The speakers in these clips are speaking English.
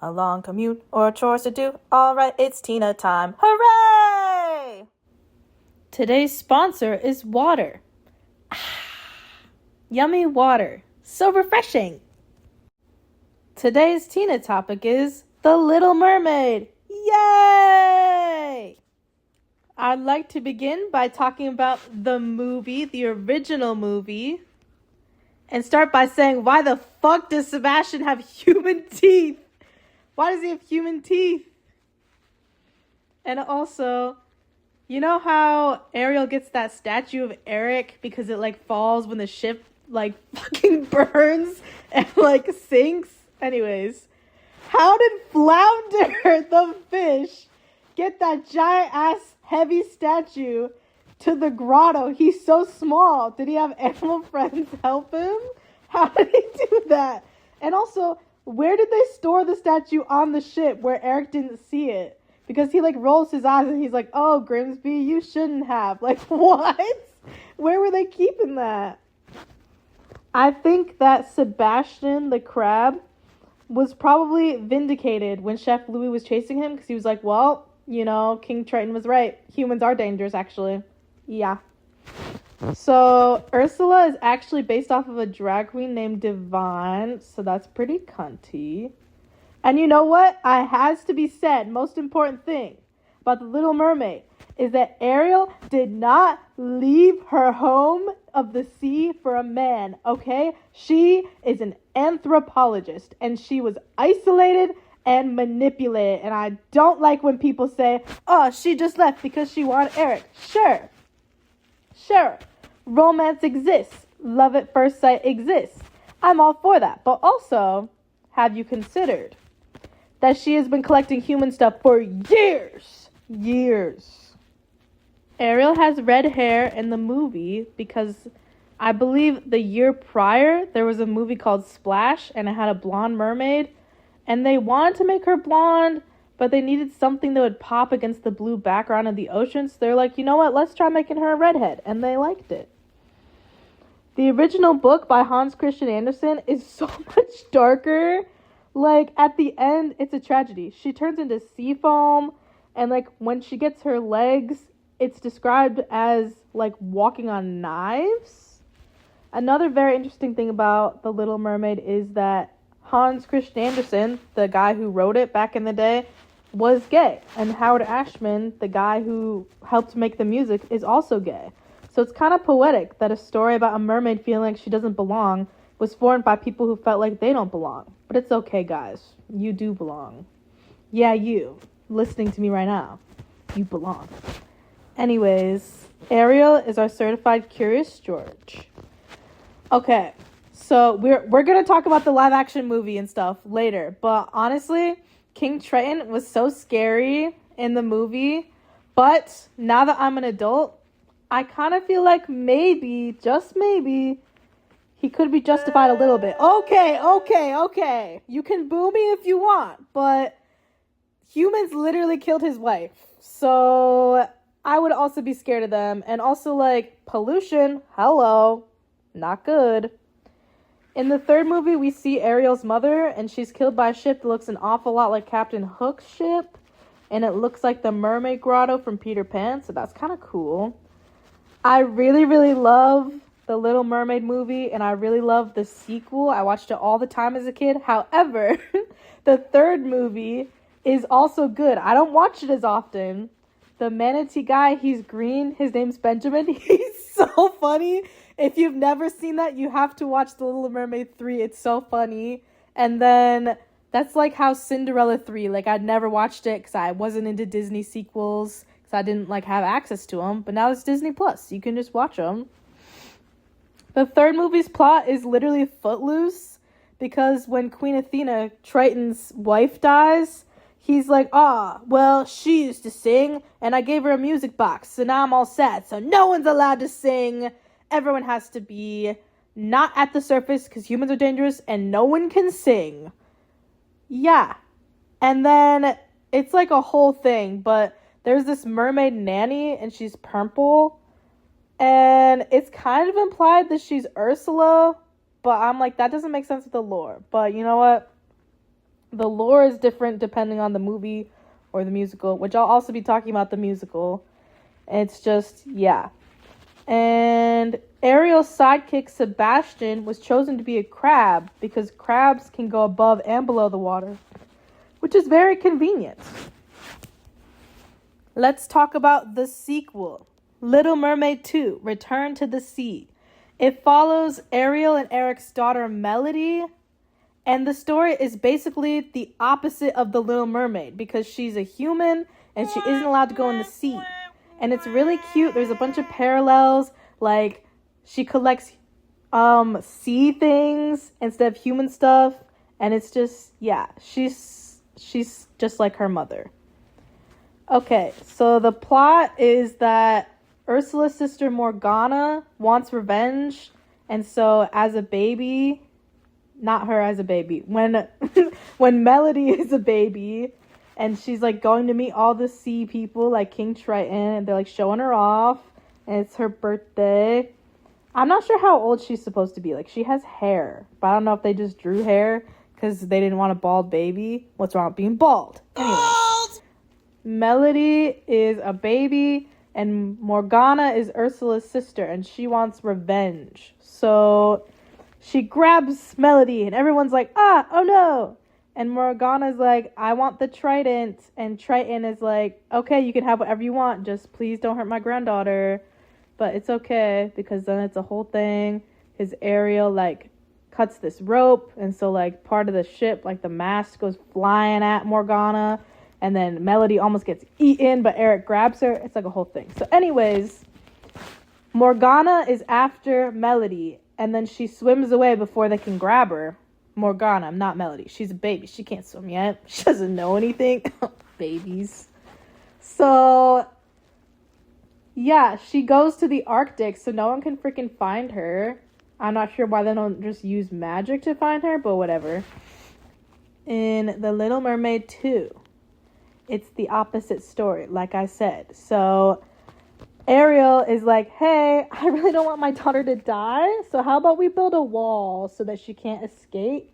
A long commute or chores to do. All right, it's Tina time. Hooray! Today's sponsor is water. Yummy water. So refreshing. Today's Tina topic is The Little Mermaid. Yay! I'd like to begin by talking about the movie, the original movie, and start by saying, why the fuck does Sebastian have human teeth? Why does he have human teeth? And also, you know how Ariel gets that statue of Eric because it falls when the ship fucking burns and sinks? Anyways, how did Flounder the fish get that giant ass heavy statue to the grotto? He's so small. Did he have animal friends help him? How did he do that? And also, where did they store the statue on the ship where Eric didn't see it? Because he rolls his eyes and he's like, oh, Grimsby, you shouldn't have. What? Where were they keeping that? I think that Sebastian the crab was probably vindicated when Chef Louis was chasing him because he was like, well, King Triton was right. Humans are dangerous, actually. Yeah. So, Ursula is actually based off of a drag queen named Divine, so that's pretty cunty. And you know what? It has to be said, most important thing about The Little Mermaid is that Ariel did not leave her home of the sea for a man, okay? She is an anthropologist, and she was isolated and manipulated, and I don't like when people say, oh, she just left because she wanted Eric. Sure. Romance exists. Love at first sight exists. I'm all for that. But also, have you considered that she has been collecting human stuff for years? Ariel has red hair in the movie because I believe the year prior there was a movie called Splash and it had a blonde mermaid and they wanted to make her blonde, but they needed something that would pop against the blue background of the ocean. So they're like, you know what? Let's try making her a redhead. And they liked it. The original book by Hans Christian Andersen is so much darker. At the end, it's a tragedy. She turns into sea foam. And, when she gets her legs, it's described as, walking on knives. Another very interesting thing about The Little Mermaid is that Hans Christian Andersen, the guy who wrote it back in the day, was gay. And Howard Ashman, the guy who helped make the music, is also gay. So it's kind of poetic that a story about a mermaid feeling like she doesn't belong was formed by people who felt like they don't belong. But it's okay, guys. You do belong. Yeah, you. Listening to me right now. You belong. Anyways, Ariel is our certified Curious George. Okay. So we're going to talk about the live action movie and stuff later. But honestly, King Triton was so scary in the movie. But now that I'm an adult, I kind of feel like maybe, just maybe, he could be justified a little bit. Okay. You can boo me if you want. But humans literally killed his wife. So I would also be scared of them. And also, pollution. Hello. Not good. In the third movie, we see Ariel's mother, and she's killed by a ship that looks an awful lot like Captain Hook's ship. And it looks like the Mermaid Grotto from Peter Pan, so that's kind of cool. I really, really love the Little Mermaid movie, and I really love the sequel. I watched it all the time as a kid. However, the third movie is also good. I don't watch it as often. The manatee guy, he's green. His name's Benjamin. He's so funny. If you've never seen that, you have to watch The Little Mermaid 3. It's so funny. And then that's how Cinderella 3. I'd never watched it because I wasn't into Disney sequels because I didn't have access to them. But now it's Disney Plus. You can just watch them. The third movie's plot is literally Footloose because when Queen Athena, Triton's wife, dies, he's like, well, she used to sing, and I gave her a music box, so now I'm all sad. So no one's allowed to sing. Everyone has to be not at the surface because humans are dangerous, and no one can sing. Yeah. And then it's a whole thing, but there's this mermaid nanny, and she's purple, and it's kind of implied that she's Ursula, but I'm like, that doesn't make sense with the lore. But you know what? The lore is different depending on the movie or the musical, which I'll also be talking about the musical. It's just, yeah. And Ariel's sidekick, Sebastian, was chosen to be a crab because crabs can go above and below the water, which is very convenient. Let's talk about the sequel, Little Mermaid 2, Return to the Sea. It follows Ariel and Eric's daughter, Melody, and the story is basically the opposite of the Little Mermaid because she's a human and she isn't allowed to go in the sea. And it's really cute. There's a bunch of parallels, like she collects sea things instead of human stuff, and it's just, yeah, she's just like her mother. Okay, so the plot is that Ursula's sister Morgana wants revenge, and so as a baby, not her as a baby, when Melody is a baby, and she's like going to meet all the sea people like King Triton, and they're like showing her off, and it's her birthday. I'm not sure how old she's supposed to be. Like, she has hair, but I don't know if they just drew hair because they didn't want a bald baby. What's wrong with being bald? Anyway, Melody is a baby, and Morgana is Ursula's sister, and she wants revenge. So she grabs Melody, and everyone's like, oh no. And Morgana's like, I want the trident. And Triton is like, okay, you can have whatever you want. Just please don't hurt my granddaughter. But it's okay, because then it's a whole thing. His Ariel, like, cuts this rope. And so, like, part of the ship, like, the mast goes flying at Morgana. And then Melody almost gets eaten, but Eric grabs her. It's like a whole thing. So anyways, Morgana is after Melody. And then she swims away before they can grab her. Morgana, not Melody. She's a baby. She can't swim yet. She doesn't know anything. Babies. So, yeah, she goes to the Arctic so no one can freaking find her. I'm not sure why they don't just use magic to find her, but whatever. In The Little Mermaid 2, it's the opposite story, like I said. So Ariel is like, hey, I really don't want my daughter to die, so how about we build a wall so that she can't escape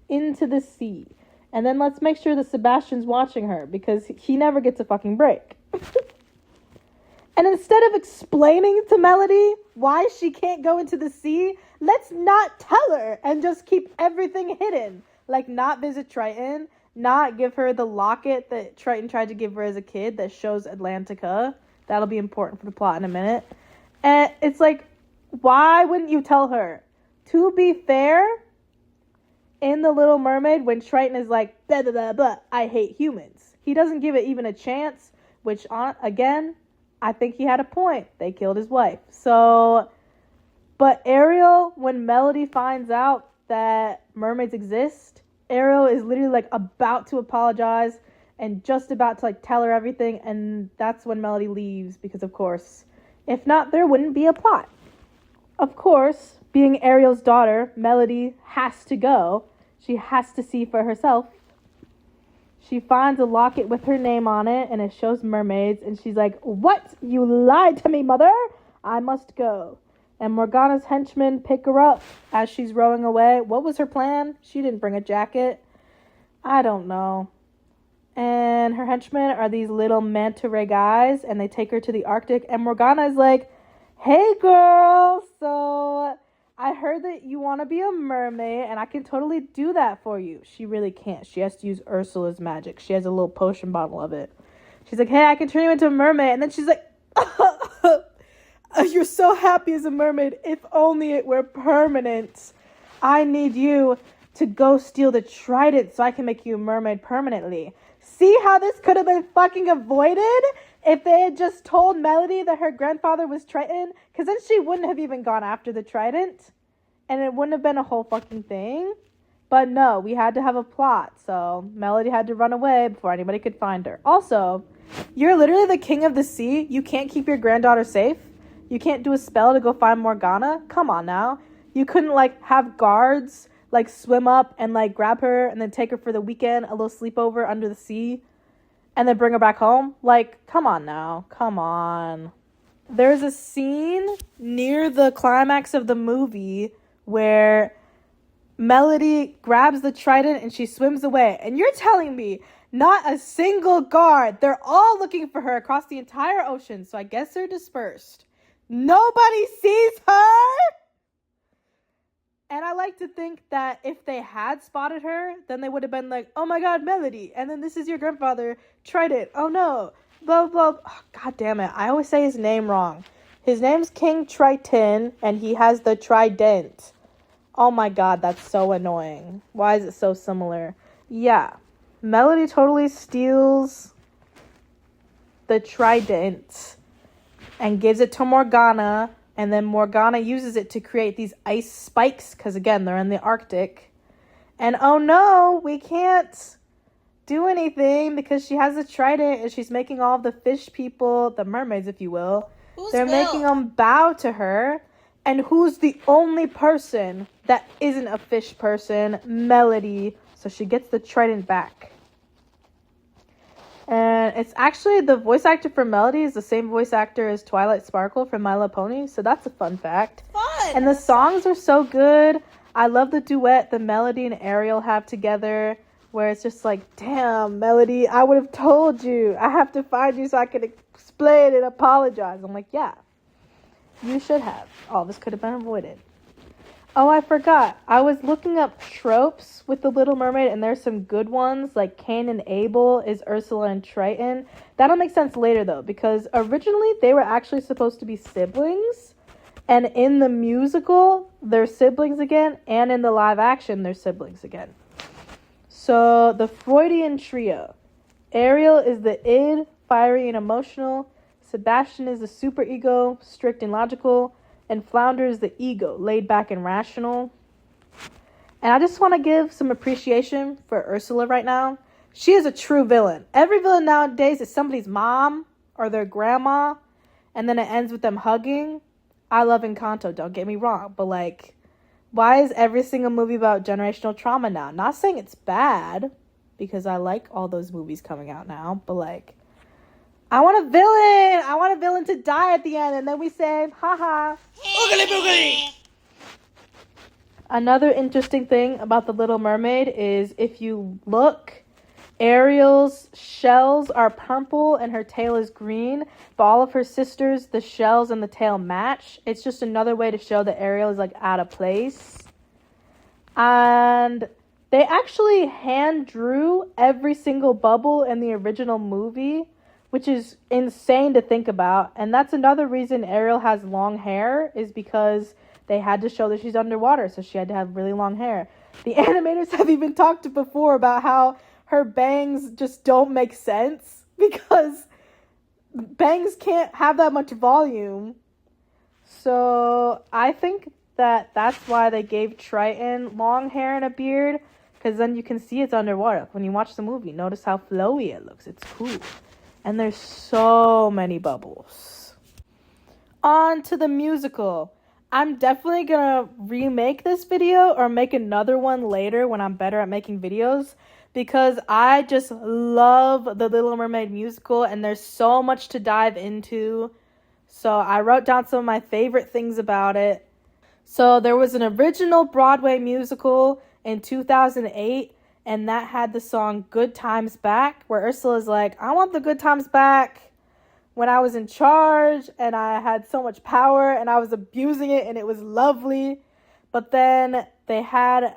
into the sea? And then let's make sure that Sebastian's watching her, because he never gets a fucking break. And instead of explaining to Melody why she can't go into the sea, let's not tell her and just keep everything hidden. Like, not visit Triton, not give her the locket that Triton tried to give her as a kid that shows Atlantica. That'll be important for the plot in a minute. And it's like, why wouldn't you tell her? To be fair, in The Little Mermaid, when Triton is like, blah, blah, blah, blah, I hate humans, he doesn't give it even a chance, which, again, I think he had a point. They killed his wife. So, but Ariel, when Melody finds out that mermaids exist, Ariel is literally like about to apologize and just about to like tell her everything, and that's when Melody leaves, because of course, if not, there wouldn't be a plot. Of course, being Ariel's daughter, Melody has to go. She has to see for herself. She finds a locket with her name on it, and it shows mermaids, and she's like, what? You lied to me, mother! I must go. And Morgana's henchmen pick her up as she's rowing away. What was her plan? She didn't bring a jacket. I don't know. And her henchmen are these little manta ray guys, and they take her to the Arctic. And Morgana is like, hey girl, so I heard that you want to be a mermaid, and I can totally do that for you. She really can't. She has to use Ursula's magic. She has a little potion bottle of it. She's like, hey, I can turn you into a mermaid. And then she's like, you're so happy as a mermaid. If only it were permanent. I need you to go steal the trident so I can make you a mermaid permanently. See how this could have been fucking avoided if they had just told Melody that her grandfather was Triton? Because then she wouldn't have even gone after the trident. And it wouldn't have been a whole fucking thing. But no, we had to have a plot. So Melody had to run away before anybody could find her. Also, you're literally the king of the sea. You can't keep your granddaughter safe. You can't do a spell to go find Morgana. Come on now. You couldn't like have guards like swim up and like grab her and then take her for the weekend, a little sleepover under the sea, and then bring her back home. Like, come on now. Come on. There's a scene near the climax of the movie where Melody grabs the trident and she swims away. And you're telling me not a single guard. They're all looking for her across the entire ocean. So I guess they're dispersed. Nobody sees her. And I like to think that if they had spotted her, then they would have been like, oh my God, Melody. And then this is your grandfather, Trident. Oh no. Blah, blah, blah. Oh, God damn it. I always say his name wrong. His name's King Triton, and he has the trident. Oh my God, that's so annoying. Why is it so similar? Yeah. Melody totally steals the trident and gives it to Morgana. And then Morgana uses it to create these ice spikes. Because again, they're in the Arctic. And oh no, we can't do anything because she has a trident. And she's making all the fish people, the mermaids if you will. They're making them bow to her. And who's the only person that isn't a fish person? Melody. So she gets the trident back. And it's actually the voice actor for Melody is the same voice actor as Twilight Sparkle from My Little Pony. So that's a fun fact. Fun! And the songs are so good. I love the duet the Melody and Ariel have together. Where it's just like, damn, Melody, I would have told you. I have to find you so I can explain and apologize. I'm like, yeah, you should have. All this could have been avoided. Oh, I forgot. I was looking up tropes with The Little Mermaid, and there's some good ones, like Cain and Abel is Ursula and Triton. That'll make sense later, though, because originally they were actually supposed to be siblings, and in the musical, they're siblings again, and in the live action, they're siblings again. So, the Freudian trio. Ariel is the id, fiery and emotional. Sebastian is the superego, strict and logical. And Flounder is the ego, laid back and rational. And I just want to give some appreciation for Ursula right now. She is a true villain. Every villain nowadays is somebody's mom or their grandma. And then it ends with them hugging. I love Encanto, don't get me wrong. But like, why is every single movie about generational trauma now? Not saying it's bad, because I like all those movies coming out now. But like, I want a villain. I want a villain to die at the end. And then we say, haha. Boogly boogly! Another interesting thing about The Little Mermaid is if you look, Ariel's shells are purple and her tail is green. But all of her sisters, the shells and the tail match. It's just another way to show that Ariel is like out of place. And they actually hand drew every single bubble in the original movie, which is insane to think about. And that's another reason Ariel has long hair, is because they had to show that she's underwater, so she had to have really long hair. The animators have even talked before about how her bangs just don't make sense, because bangs can't have that much volume. So I think that that's why they gave Triton long hair and a beard, because then you can see it's underwater. When you watch the movie, notice how flowy it looks. It's cool. And there's so many bubbles. On to the musical. I'm definitely going to remake this video or make another one later when I'm better at making videos, because I just love The Little Mermaid musical and there's so much to dive into. So I wrote down some of my favorite things about it. So there was an original Broadway musical in 2008. And that had the song Good Times Back, where Ursula's like, I want the good times back when I was in charge and I had so much power and I was abusing it and it was lovely. But then they had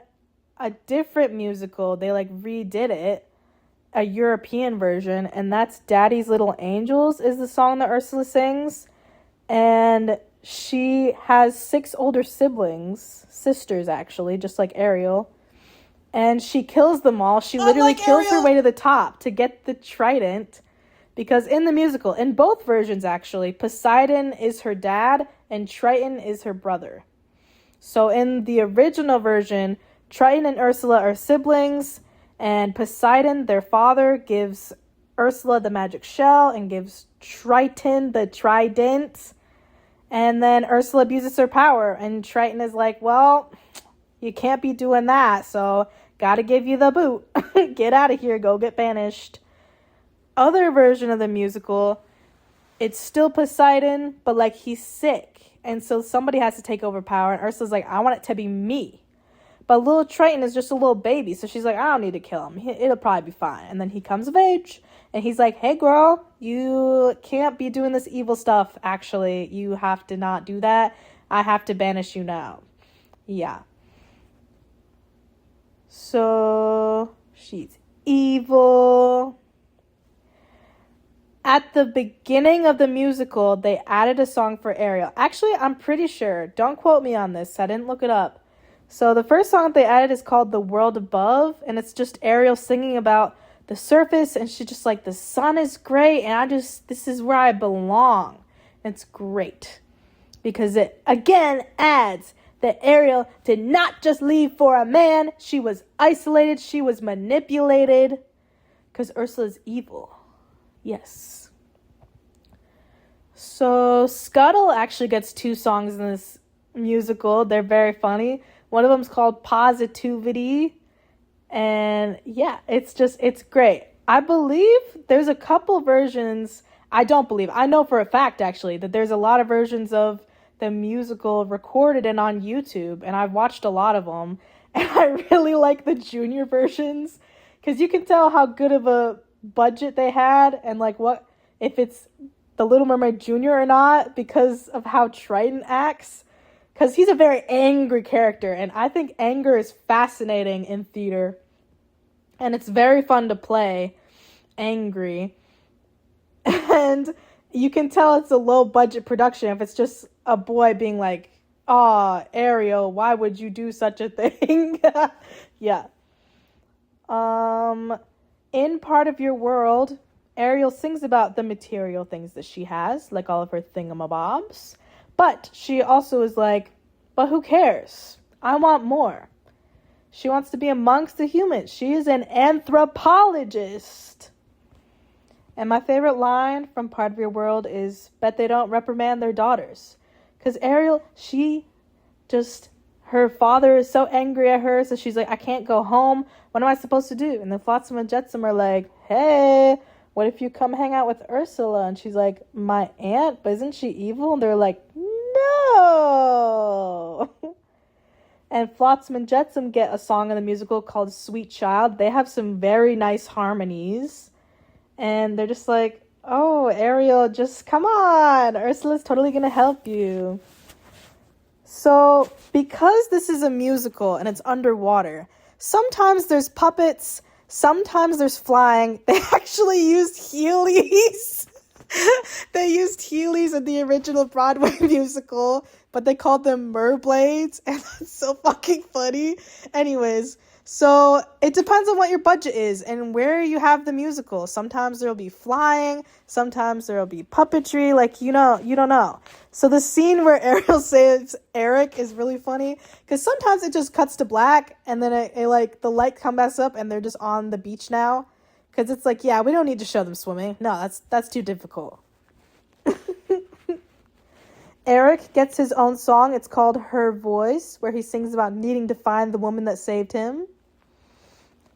a different musical. They like redid it, a European version. And that's Daddy's Little Angels is the song that Ursula sings. And she has 6 older siblings, sisters actually, just like Ariel. And she kills them all. She literally kills her way to the top to get the trident. Because in the musical, in both versions actually, Poseidon is her dad and Triton is her brother. So in the original version, Triton and Ursula are siblings. And Poseidon, their father, gives Ursula the magic shell and gives Triton the trident. And then Ursula abuses her power. And Triton is like, well, you can't be doing that, so gotta give you the boot. Get out of here, go get banished. Other version of the musical, it's still Poseidon, but like he's sick. And so somebody has to take over power, and Ursula's like, I want it to be me. But little Triton is just a little baby, so she's like, I don't need to kill him. It'll probably be fine. And then he comes of age, and he's like, hey, girl, you can't be doing this evil stuff, actually. You have to not do that. I have to banish you now. Yeah. So, she's evil. At the beginning of the musical, they added a song for Ariel. Actually, I'm pretty sure. Don't quote me on this. I didn't look it up. So the first song that they added is called The World Above, and it's just Ariel singing about the surface, and she's just like, the sun is great, and this is where I belong. And it's great. Because it, again, adds that Ariel did not just leave for a man. She was isolated. She was manipulated. Because Ursula's evil. Yes. So Scuttle actually gets 2 songs in this musical. They're very funny. One of them's called Positivity. And yeah, it's great. I believe there's a couple versions. I know for a fact, actually, that there's a lot of versions of the musical recorded and on YouTube. And I've watched a lot of them. And I really like the junior versions. Because you can tell how good of a budget they had. And like what, if it's the Little Mermaid Junior or not. Because of how Triton acts. Because he's a very angry character, and I think anger is fascinating in theater. And it's very fun to play angry. And you can tell it's a low-budget production if it's just a boy being like, "Aw, Ariel, why would you do such a thing?" Yeah. In Part of Your World, Ariel sings about the material things that she has, like all of her thingamabobs. But she also is like, but who cares? I want more. She wants to be amongst the humans. She is an anthropologist. And my favorite line from Part of Your World is, bet they don't reprimand their daughters. Because Ariel, her father is so angry at her, so she's like, I can't go home. What am I supposed to do? And then Flotsam and Jetsam are like, hey, what if you come hang out with Ursula? And she's like, my aunt, but isn't she evil? And they're like, no. And Flotsam and Jetsam get a song in the musical called Sweet Child. They have some very nice harmonies. And they're just like, oh, Ariel, just come on. Ursula's totally going to help you. So, because this is a musical and it's underwater, sometimes there's puppets, sometimes there's flying. They actually used Heelys. They used Heelys in the original Broadway musical, but they called them merblades, and that's so fucking funny. Anyways, so it depends on what your budget is and where you have the musical. Sometimes there'll be flying, sometimes there'll be puppetry, like, you don't know. So the scene where Ariel saves Eric is really funny, because sometimes it just cuts to black, and then it like, the light comes up, and they're just on the beach now. Because it's like, yeah, we don't need to show them swimming. No, that's too difficult. Eric gets his own song. It's called Her Voice, where he sings about needing to find the woman that saved him.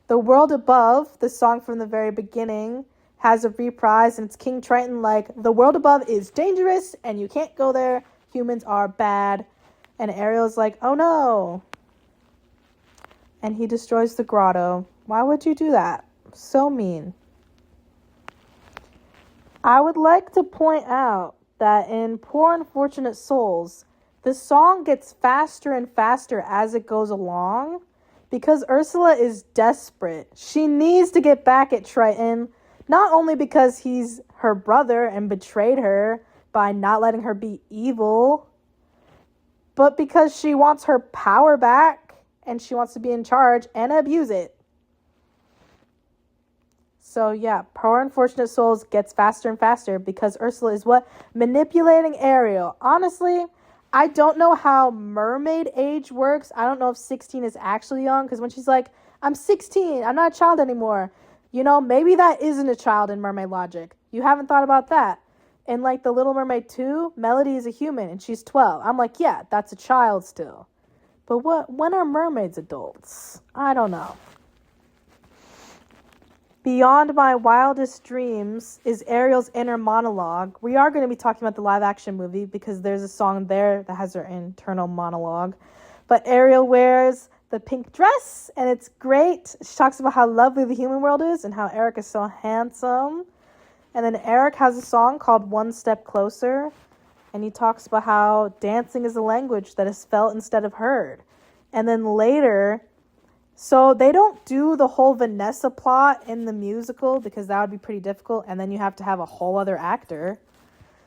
The World Above, the song from the very beginning, has a reprise, and it's King Triton like, the world above is dangerous, and you can't go there. Humans are bad. And Ariel's like, oh no. And he destroys the grotto. Why would you do that? So mean. I would like to point out that in Poor Unfortunate Souls, the song gets faster and faster as it goes along because Ursula is desperate. She needs to get back at Triton, not only because he's her brother and betrayed her by not letting her be evil, but because she wants her power back and she wants to be in charge and abuse it. So yeah, Poor Unfortunate Souls gets faster and faster because Ursula is what? Manipulating Ariel. Honestly, I don't know how mermaid age works. I don't know if 16 is actually young, because when she's like, I'm 16, I'm not a child anymore. Maybe that isn't a child in mermaid logic. You haven't thought about that. In like The Little Mermaid 2, Melody is a human and she's 12. I'm like, yeah, that's a child still. But when are mermaids adults? I don't know. Beyond My Wildest Dreams is Ariel's inner monologue. We are going to be talking about the live action movie because there's a song there that has her internal monologue. But Ariel wears the pink dress, and it's great. She talks about how lovely the human world is and how Eric is so handsome. And then Eric has a song called One Step Closer, and he talks about how dancing is a language that is felt instead of heard. And then later, so they don't do the whole Vanessa plot in the musical because that would be pretty difficult, and then you have to have a whole other actor.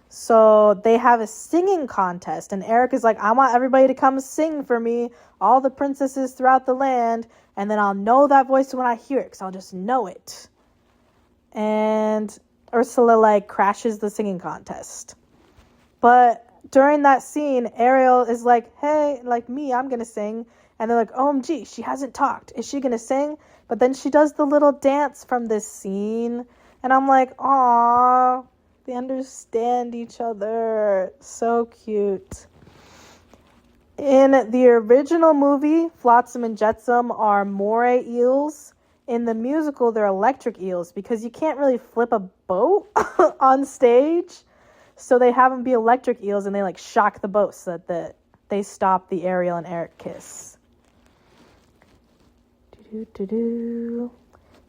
So they have a singing contest, and Eric is like, I want everybody to come sing for me, all the princesses throughout the land, and then I'll know that voice when I hear it, because I'll just know it. And Ursula, like, crashes the singing contest. But during that scene, Ariel is like, hey, like me, I'm going to sing. And they're like, OMG, she hasn't talked. Is she going to sing? But then she does the little dance from this scene. And I'm like, aw, they understand each other. So cute. In the original movie, Flotsam and Jetsam are moray eels. In the musical, they're electric eels because you can't really flip a boat on stage. So they have them be electric eels, and they like shock the boat so that they stop the Ariel and Eric kiss.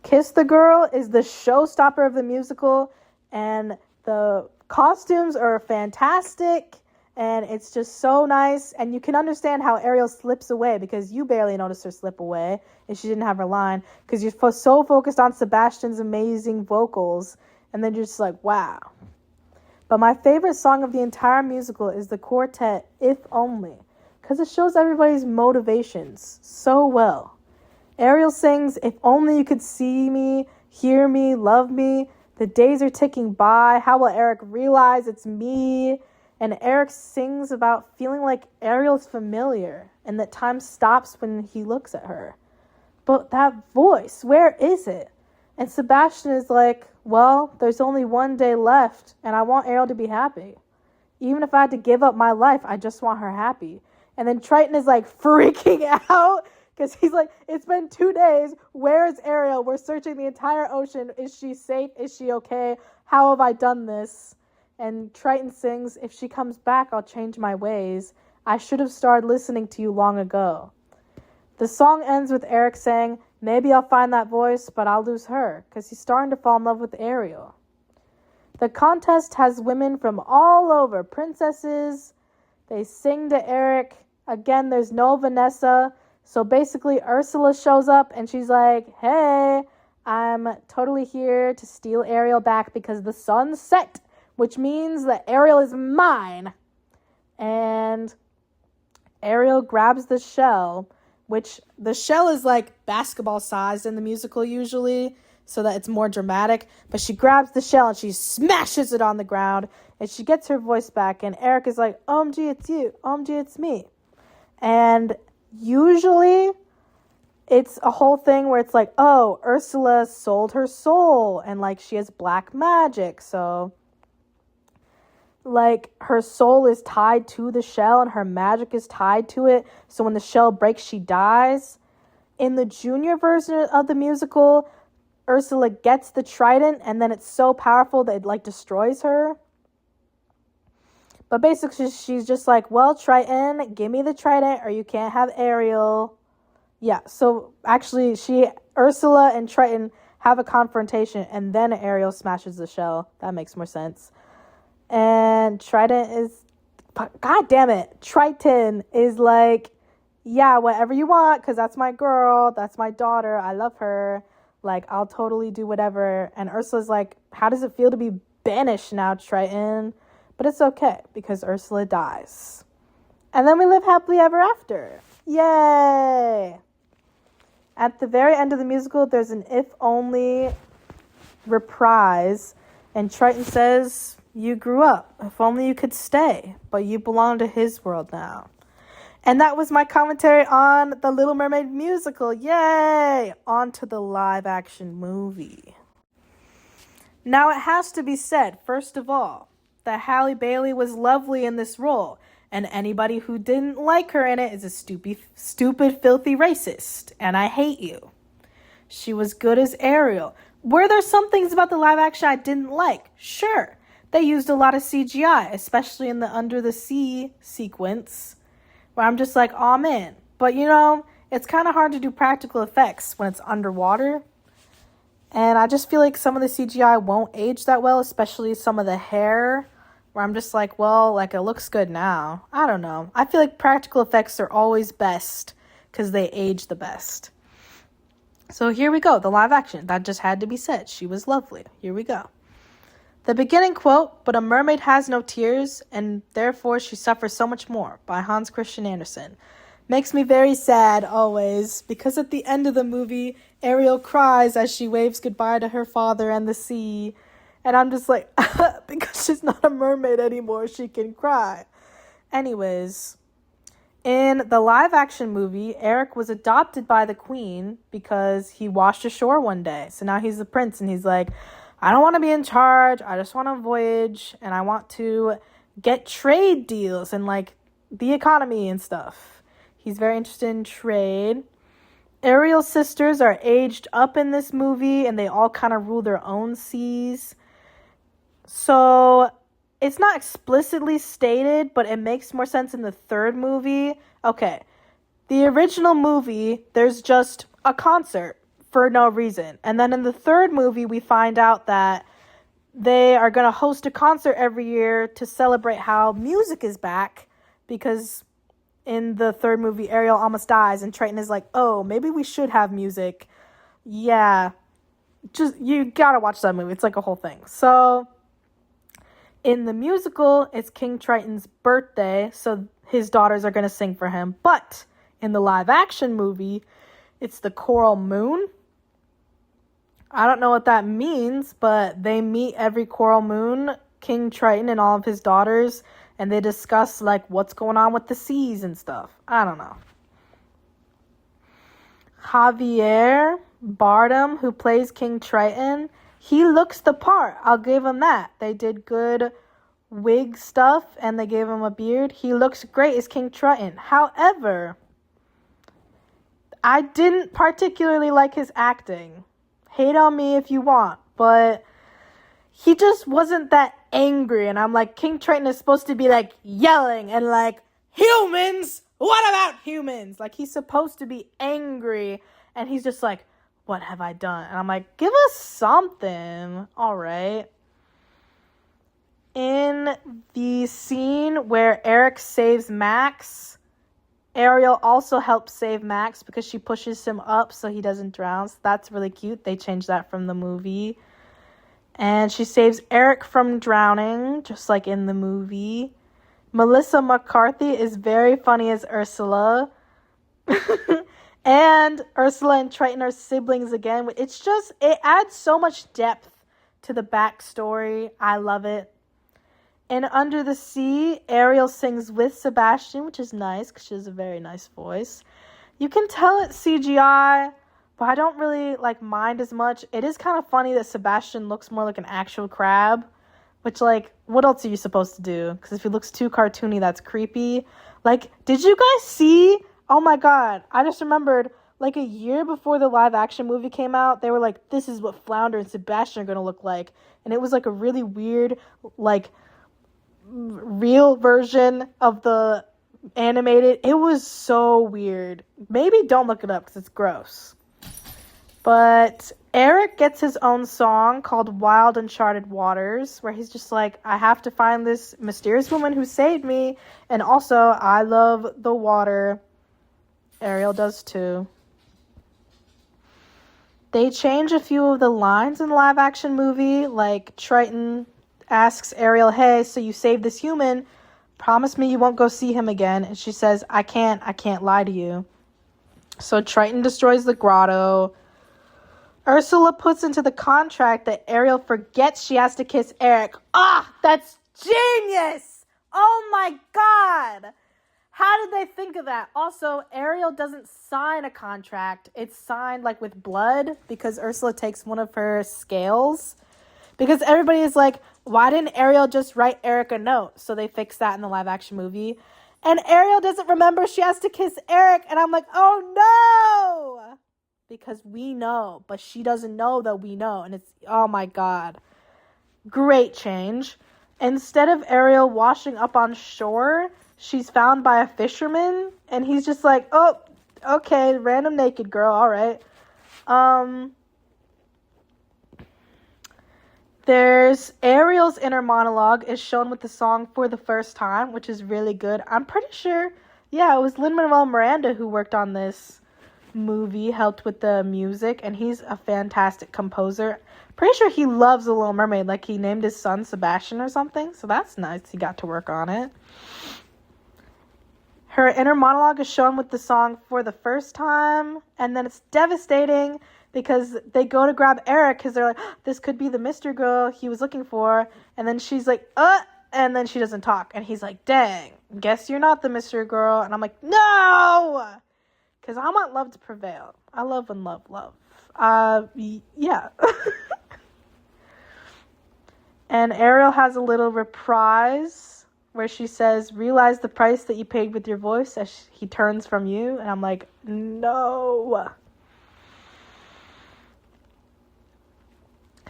Kiss the Girl is the showstopper of the musical, and the costumes are fantastic, and it's just so nice, and you can understand how Ariel slips away because you barely noticed her slip away if she didn't have her line, because you're so focused on Sebastian's amazing vocals, and then you're just like, wow. But my favorite song of the entire musical is the quartet, If Only, because it shows everybody's motivations so well. Ariel sings, if only you could see me, hear me, love me. The days are ticking by. How will Eric realize it's me? And Eric sings about feeling like Ariel's familiar and that time stops when he looks at her. But that voice, where is it? And Sebastian is like, well, there's only one day left and I want Ariel to be happy. Even if I had to give up my life, I just want her happy. And then Triton is like freaking out. Because he's like, it's been 2 days. Where is Ariel? We're searching the entire ocean. Is she safe? Is she okay? How have I done this? And Triton sings, if she comes back, I'll change my ways. I should have started listening to you long ago. The song ends with Eric saying, maybe I'll find that voice, but I'll lose her. Because he's starting to fall in love with Ariel. The contest has women from all over. Princesses. They sing to Eric. Again, there's no Vanessa. So basically, Ursula shows up and she's like, hey, I'm totally here to steal Ariel back because the sun's set, which means that Ariel is mine. And Ariel grabs the shell, which the shell is like basketball sized in the musical usually, so that it's more dramatic. But she grabs the shell and she smashes it on the ground and she gets her voice back. And Eric is like, OMG, it's you. OMG, it's me. And usually it's a whole thing where it's like, oh, Ursula sold her soul and like she has black magic, so like her soul is tied to the shell and her magic is tied to it, so when the shell breaks she dies. In the junior version of the musical, Ursula gets the trident and then it's so powerful that it like destroys her. But basically, she's just like, well, Triton, give me the trident or you can't have Ariel. Yeah, so actually, Ursula and Triton have a confrontation and then Ariel smashes the shell. That makes more sense. And Triton is, God damn it, Triton is like, yeah, whatever you want, because that's my girl, that's my daughter, I love her. Like, I'll totally do whatever. And Ursula's like, how does it feel to be banished now, Triton? But it's okay, because Ursula dies. And then we live happily ever after. Yay! At the very end of the musical, there's an if only reprise. And Triton says, you grew up. If only you could stay. But you belong to his world now. And that was my commentary on the Little Mermaid musical. Yay! On to the live action movie. Now it has to be said, first of all, that Halle Bailey was lovely in this role, and anybody who didn't like her in it is a stupid, filthy racist, and I hate you. She was good as Ariel. Were there some things about the live action I didn't like? Sure. They used a lot of CGI, especially in the under the sea sequence, where I'm just like, aw man. But you know, it's kind of hard to do practical effects when it's underwater. And I just feel like some of the CGI won't age that well, especially some of the hair, where I'm just like, well, like, it looks good now. I don't know. I feel like practical effects are always best because they age the best. So here we go, the live action. That just had to be said. She was lovely. Here we go. The beginning quote, "But a mermaid has no tears, and therefore she suffers so much more," by Hans Christian Andersen. Makes me very sad always, because at the end of the movie, Ariel cries as she waves goodbye to her father and the sea. And I'm just like, because she's not a mermaid anymore, she can cry. Anyways, in the live action movie, Eric was adopted by the queen because he washed ashore one day. So now he's the prince, and he's like, I don't want to be in charge. I just want to voyage, and I want to get trade deals and like the economy and stuff. He's very interested in trade. Ariel's sisters are aged up in this movie, and they all kind of rule their own seas. So it's not explicitly stated, but it makes more sense in the third movie. Okay, the original movie, there's just a concert for no reason. And then in the third movie, we find out that they are going to host a concert every year to celebrate how music is back, because in the third movie, Ariel almost dies, and Triton is like, oh, maybe we should have music. Yeah, just, you gotta watch that movie. It's like a whole thing. So in the musical, it's King Triton's birthday, so his daughters are gonna sing for him. But in the live action movie, it's the coral moon. I don't know what that means, but they meet every coral moon, King Triton and all of his daughters, and they discuss, like, what's going on with the seas and stuff. I don't know. Javier Bardem, who plays King Triton, he looks the part. I'll give him that. They did good wig stuff, and they gave him a beard. He looks great as King Triton. However, I didn't particularly like his acting. Hate on me if you want, but he just wasn't that angry. And I'm like, King Triton is supposed to be like yelling and like, humans, what about humans? Like, he's supposed to be angry, and he's just like, what have I done? And I'm like, give us something. All right. In the scene where Eric saves Max, Ariel also helps save Max because she pushes him up so he doesn't drown. So that's really cute. They changed that from the movie. And she saves Eric from drowning, just like in the movie. Melissa McCarthy is very funny as Ursula. And Ursula and Triton are siblings again. It's just, it adds so much depth to the backstory. I love it. In Under the Sea, Ariel sings with Sebastian, which is nice because she has a very nice voice. You can tell it's CGI, but I don't really like mind as much. It is kind of funny that Sebastian looks more like an actual crab, which, like, what else are you supposed to do? Because if he looks too cartoony, that's creepy. Like, did you guys see? Oh my god, I just remembered, like, a year before the live action movie came out, they were like, this is what Flounder and Sebastian are going to look like. And it was like a really weird, like, real version of the animated. It was so weird. Maybe don't look it up because it's gross. But Eric gets his own song called Wild Uncharted Waters, where he's just like, I have to find this mysterious woman who saved me, and also I love the water. Ariel does too. They change a few of the lines in the live action movie, like Triton asks Ariel, hey, so you saved this human, promise me you won't go see him again. And she says, I can't lie to you. So Triton destroys the grotto. Ursula puts into the contract that Ariel forgets she has to kiss Eric. Ah, that's genius! Oh my god! How did they think of that? Also, Ariel doesn't sign a contract. It's signed, like, with blood, because Ursula takes one of her scales. Because everybody is like, why didn't Ariel just write Eric a note? So they fixed that in the live action movie. And Ariel doesn't remember she has to kiss Eric. And I'm like, oh no! Because we know. But she doesn't know that we know. And it's, oh my god. Great change. Instead of Ariel washing up on shore, she's found by a fisherman. And he's just like, oh, Okay, random naked girl, alright. There's Ariel's inner monologue is shown with the song For the First Time, which is really good. I'm pretty sure, yeah, it was Lin-Manuel Miranda who worked on this movie, helped with the music, and he's a fantastic composer. Pretty sure he loves The Little Mermaid, like he named his son Sebastian or something, so that's nice. He got to work on it. Her inner monologue is shown with the song For the First Time, and then it's devastating because they go to grab Eric because they're like, this could be the mystery girl he was looking for, and then she's like, and then she doesn't talk, and he's like, dang, guess you're not the mystery girl, and I'm like, no, because I want love to prevail. I love when love. Yeah. And Ariel has a little reprise where she says, realize the price that you paid with your voice as he turns from you, and I'm like, no.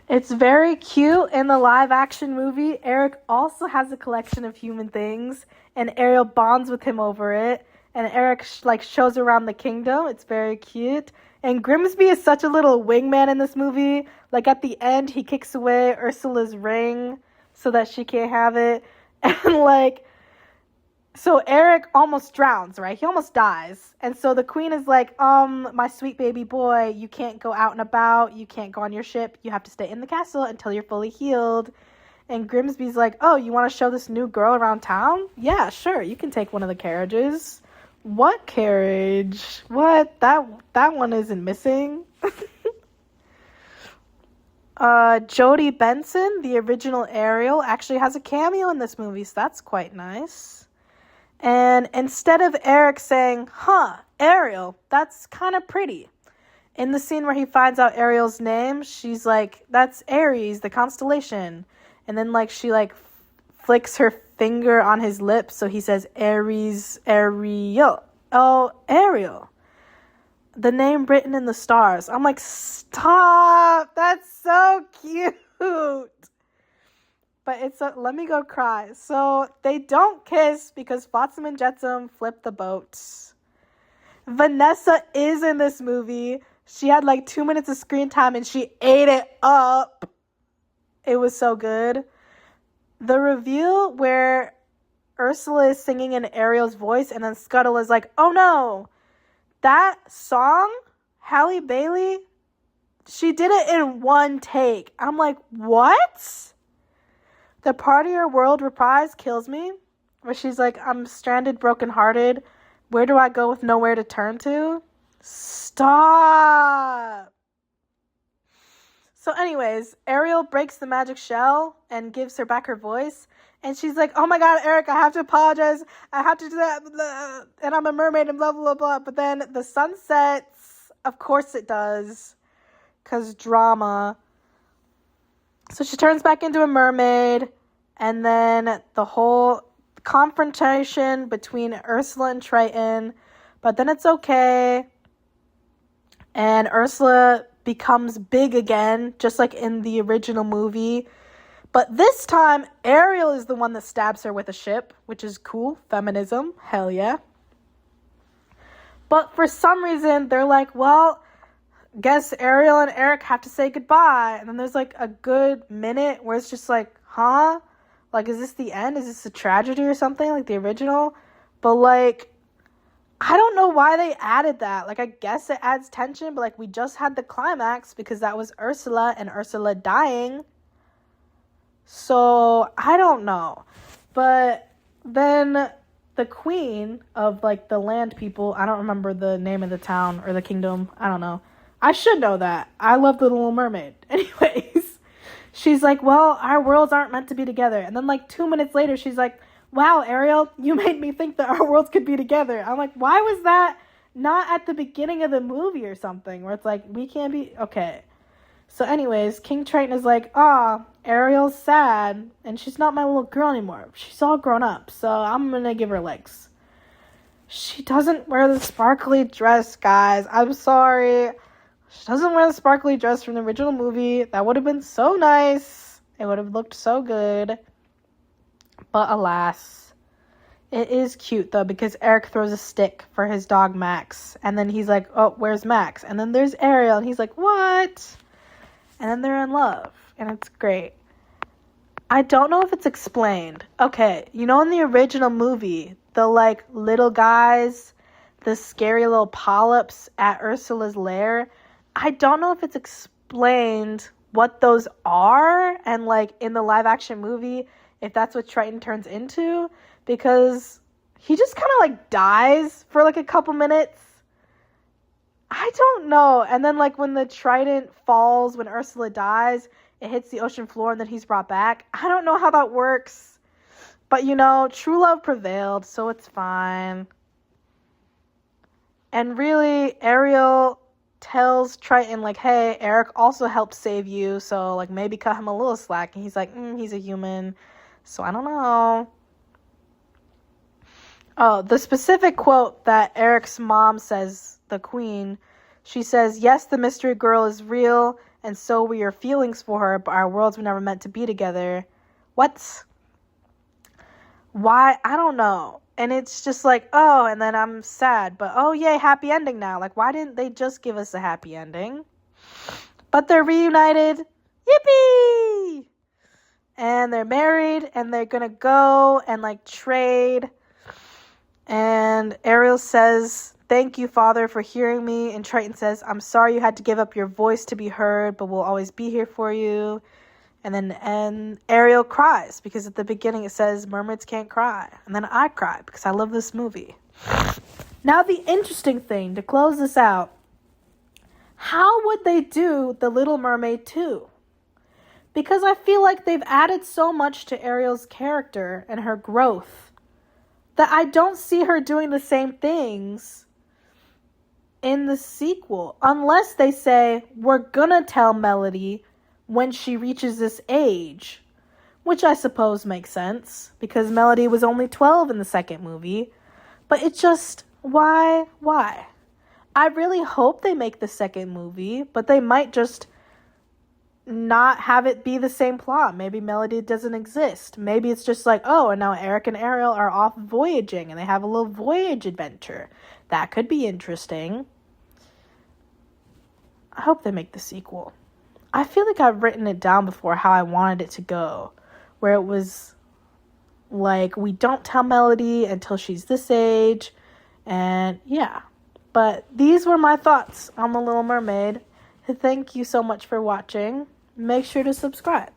It's very cute in the live action movie. Eric also has a collection of human things, and Ariel bonds with him over it. And Eric shows around the kingdom. It's very cute. And Grimsby is such a little wingman in this movie. Like at the end, he kicks away Ursula's ring so that she can't have it. And so Eric almost drowns, right? He almost dies. And so the queen is like, my sweet baby boy, you can't go out and about. You can't go on your ship. You have to stay in the castle until you're fully healed. And Grimsby's like, oh, you want to show this new girl around town? Yeah, sure. You can take one of the carriages. What carriage? What? That one isn't missing. Jodie Benson, the original Ariel, actually has a cameo in this movie, so that's quite nice. And instead of Eric saying, Ariel, that's kind of pretty. In the scene where he finds out Ariel's name, she's like, that's Aries, the constellation. And then she flicks her finger on his lips, so he says Aries, Ariel. Oh, Ariel. The name written in the stars. I'm like, stop. That's so cute. But let me go cry. So they don't kiss because Flotsam and Jetsam flip the boats. Vanessa is in this movie. She had 2 minutes of screen time and she ate it up. It was so good. The reveal where Ursula is singing in Ariel's voice and then Scuttle is like, oh no, that song, Halle Bailey, she did it in one take. I'm like, what? The Part of Your World reprise kills me. Where she's like, I'm stranded, brokenhearted. Where do I go with nowhere to turn to? Stop. So anyways, Ariel breaks the magic shell and gives her back her voice. And she's like, oh my God, Eric, I have to apologize. I have to do that. Blah, and I'm a mermaid and blah, blah, blah. But then the sun sets. Of course it does. Because drama. So she turns back into a mermaid. And then the whole confrontation between Ursula and Triton. But then it's okay. And Ursula becomes big again, just like in the original movie. But this time, Ariel is the one that stabs her with a ship, which is cool. Feminism. Hell yeah. But for some reason, they're like, well, guess Ariel and Eric have to say goodbye. And then there's a good minute where it's just like, huh? Is this the end? Is this a tragedy or something like the original? But I don't know why they added that. I guess it adds tension, but we just had the climax because that was Ursula and Ursula dying. So, I don't know. But then the queen of the land people, I don't remember the name of the town or the kingdom. I don't know. I should know that. I love The Little Mermaid. Anyways, she's like, well, our worlds aren't meant to be together. And then 2 minutes later, she's like, wow, Ariel, you made me think that our worlds could be together. I'm like, why was that not at the beginning of the movie or something? Where it's we can't be... Okay. So anyways, King Triton is like, Ariel's sad. And she's not my little girl anymore. She's all grown up. So I'm going to give her legs. She doesn't wear the sparkly dress, guys. I'm sorry. She doesn't wear the sparkly dress from the original movie. That would have been so nice. It would have looked so good. But alas, It is cute, though, because Eric throws a stick for his dog, Max. And then he's like, oh, where's Max? And then there's Ariel, and he's like, what? And then they're in love, and it's great. I don't know if it's explained. Okay, you know in the original movie, the, like, little guys, the scary little polyps at Ursula's lair, I don't know if it's explained what those are, and, like, in the live-action movie, if that's what Triton turns into, because he just kind of, like, dies for, like, a couple minutes. I don't know. And then, like, when the trident falls, when Ursula dies, it hits the ocean floor and then he's brought back. I don't know how that works. But, you know, true love prevailed, so it's fine. And really, Ariel tells Triton, like, hey, Eric also helped save you, so, like, maybe cut him a little slack. And he's like, he's a human, so I don't know. Oh, the specific quote that Eric's mom says, the queen, she says, yes, the mystery girl is real, and so were your feelings for her, but our worlds were never meant to be together. What? Why? I don't know. And it's just like, oh, and then I'm sad, but oh, yay, happy ending now. Like, why didn't they just give us a happy ending? But they're reunited. Yippee! And they're married, and they're gonna go and, like, trade. And Ariel says, thank you, Father, for hearing me. And Triton says, I'm sorry you had to give up your voice to be heard, but we'll always be here for you. And Ariel cries, because at the beginning it says, mermaids can't cry. And then I cry, because I love this movie. Now the interesting thing, to close this out, how would they do The Little Mermaid 2? Because I feel like they've added so much to Ariel's character and her growth that I don't see her doing the same things in the sequel. Unless they say, we're gonna tell Melody when she reaches this age. Which I suppose makes sense, because Melody was only 12 in the second movie. But it just, why? I really hope they make the second movie, but they might just not have it be the same plot. Maybe Melody doesn't exist. Maybe it's just like, oh, and now Eric and Ariel are off voyaging and they have a little voyage adventure. That could be interesting. I hope they make the sequel. I feel like I've written it down before how I wanted it to go, where it was like, we don't tell Melody until she's this age, and yeah. But these were my thoughts on The Little Mermaid. Thank you so much for watching. Make sure to subscribe.